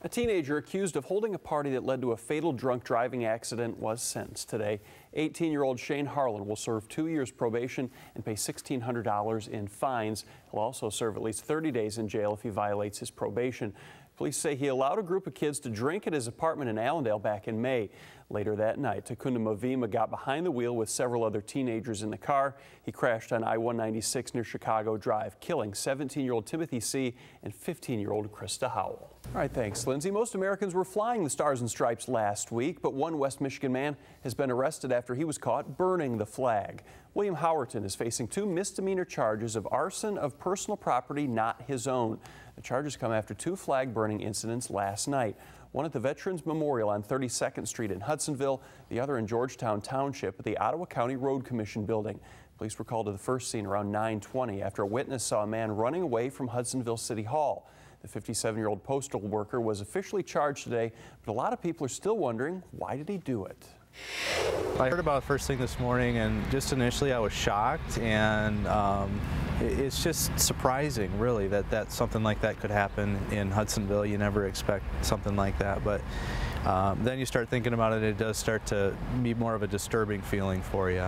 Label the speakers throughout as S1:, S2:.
S1: A teenager accused of holding a party that led to a fatal drunk driving accident was sentenced today. 18-year-old Shane Harlan will serve 2 years probation and pay $1,600 in fines. He'll also serve at least 30 days in jail if he violates his probation. Police say he allowed a group of kids to drink at his apartment in Allendale back in May. Later that night, Takunda Mavima got behind the wheel with several other teenagers in the car. He crashed on I-196 near Chicago Drive, killing 17-year-old Timothy C. and 15-year-old Krista Howell. All right, thanks, Lindsay. Most Americans were flying the Stars and Stripes last week, but one West Michigan man has been arrested after he was caught burning the flag. William Howerton is facing 2 misdemeanor charges of arson of personal property not his own. The charges come after 2 flag burning incidents last night. One at the Veterans Memorial on 32nd Street in Hudsonville, the other in Georgetown Township at the Ottawa County Road Commission building. Police were called to the first scene around 9:20 after a witness saw a man running away from Hudsonville City Hall. The 57-year-old postal worker was officially charged today, but a lot of people are still wondering, why did he do it?
S2: I heard about it first thing this morning, and just initially I was shocked, and it's just surprising, really, that something like that could happen in Hudsonville. You never expect something like that, but then you start thinking about it, it does start to be more of a disturbing feeling for you.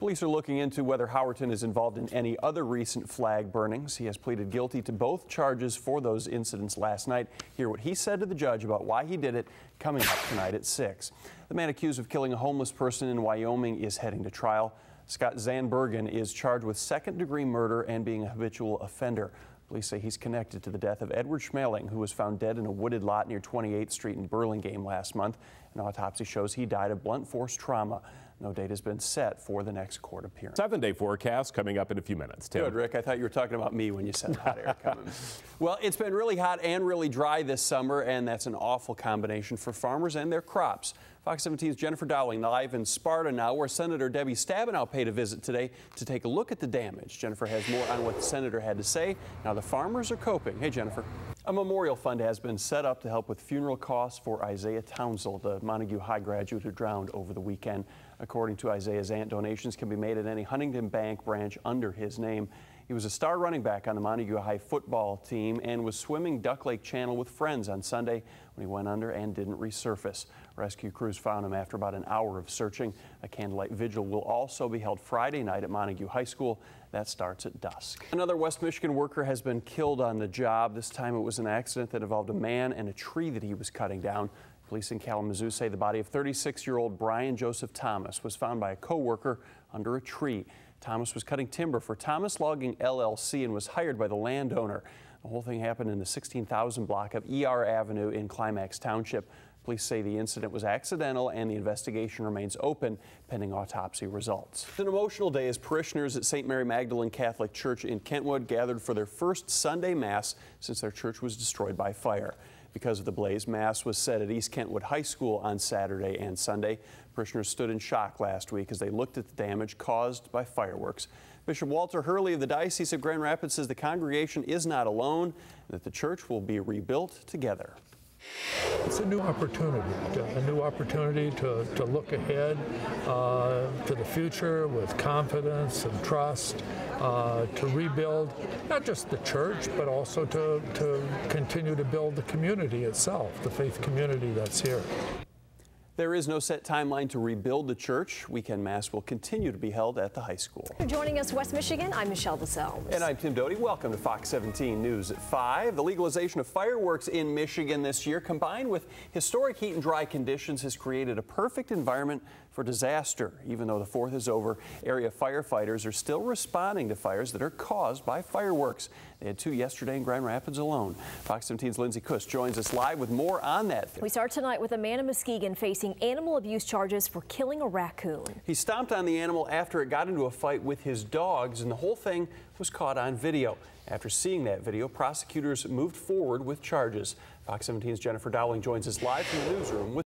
S1: Police are looking into whether Howerton is involved in any other recent flag burnings. He has pleaded guilty to both charges for those incidents last night. Hear what he said to the judge about why he did it coming up tonight at 6. The man accused of killing a homeless person in Wyoming is heading to trial. Scott Zandbergen is charged with second-degree murder and being a habitual offender. Police say he's connected to the death of Edward Schmeling, who was found dead in a wooded lot near 28th Street in Burlingame last month. An autopsy shows he died of blunt force trauma. No date has been set for the next court appearance.
S3: 7-day forecast coming up in a few minutes. Tim.
S1: Good, Rick. I thought you were talking about me when you said hot air coming. Well, it's been really hot and really dry this summer, and that's an awful combination for farmers and their crops. Fox 17's Jennifer Dowling live in Sparta now, where Senator Debbie Stabenow paid a visit today to take a look at the damage. Jennifer has more on what the senator had to say. Now the farmers are coping. Hey, Jennifer. A memorial fund has been set up to help with funeral costs for Isaiah Townsell, the Montague High graduate who drowned over the weekend. According to Isaiah's aunt, donations can be made at any Huntington Bank branch under his name. He was a star running back on the Montague High football team and was swimming Duck Lake Channel with friends on Sunday when he went under and didn't resurface. Rescue crews found him after about an hour of searching. A candlelight vigil will also be held Friday night at Montague High School. That starts at dusk. Another West Michigan worker has been killed on the job. This time it was an accident that involved a man and a tree that he was cutting down. Police in Kalamazoo say the body of 36-year-old Brian Joseph Thomas was found by a co-worker under a tree. Thomas was cutting timber for Thomas Logging LLC and was hired by the landowner. The whole thing happened in the 16,000 block of ER Avenue in Climax Township. Police say the incident was accidental and the investigation remains open pending autopsy results. It's an emotional day as parishioners at St. Mary Magdalene Catholic Church in Kentwood gathered for their first Sunday Mass since their church was destroyed by fire. Because of the blaze, Mass was said at East Kentwood High School on Saturday and Sunday. Parishioners stood in shock last week as they looked at the damage caused by fireworks. Bishop Walter Hurley of the Diocese of Grand Rapids says the congregation is not alone and that the church will be rebuilt together.
S4: It's a new opportunity to look ahead to the future with confidence and trust, to rebuild not just the church, but also to continue to build the community itself, the faith community that's here.
S1: There is no set timeline to rebuild the church. Weekend Mass will continue to be held at the high school.
S5: For joining us, West Michigan, I'm Michelle DeSelms.
S1: And I'm Tim Doty. Welcome to Fox 17 News at 5. The legalization of fireworks in Michigan this year, combined with historic heat and dry conditions, has created a perfect environment for disaster. Even though the 4th is over, area firefighters are still responding to fires that are caused by fireworks. They had 2 yesterday in Grand Rapids alone. Fox 17's Lindsay Kuss joins us live with more on that.
S5: We start tonight with a man in Muskegon facing animal abuse charges for killing a raccoon.
S1: He stomped on the animal after it got into a fight with his dogs, and the whole thing was caught on video. After seeing that video, prosecutors moved forward with charges. Fox 17's Jennifer Dowling joins us live from the newsroom with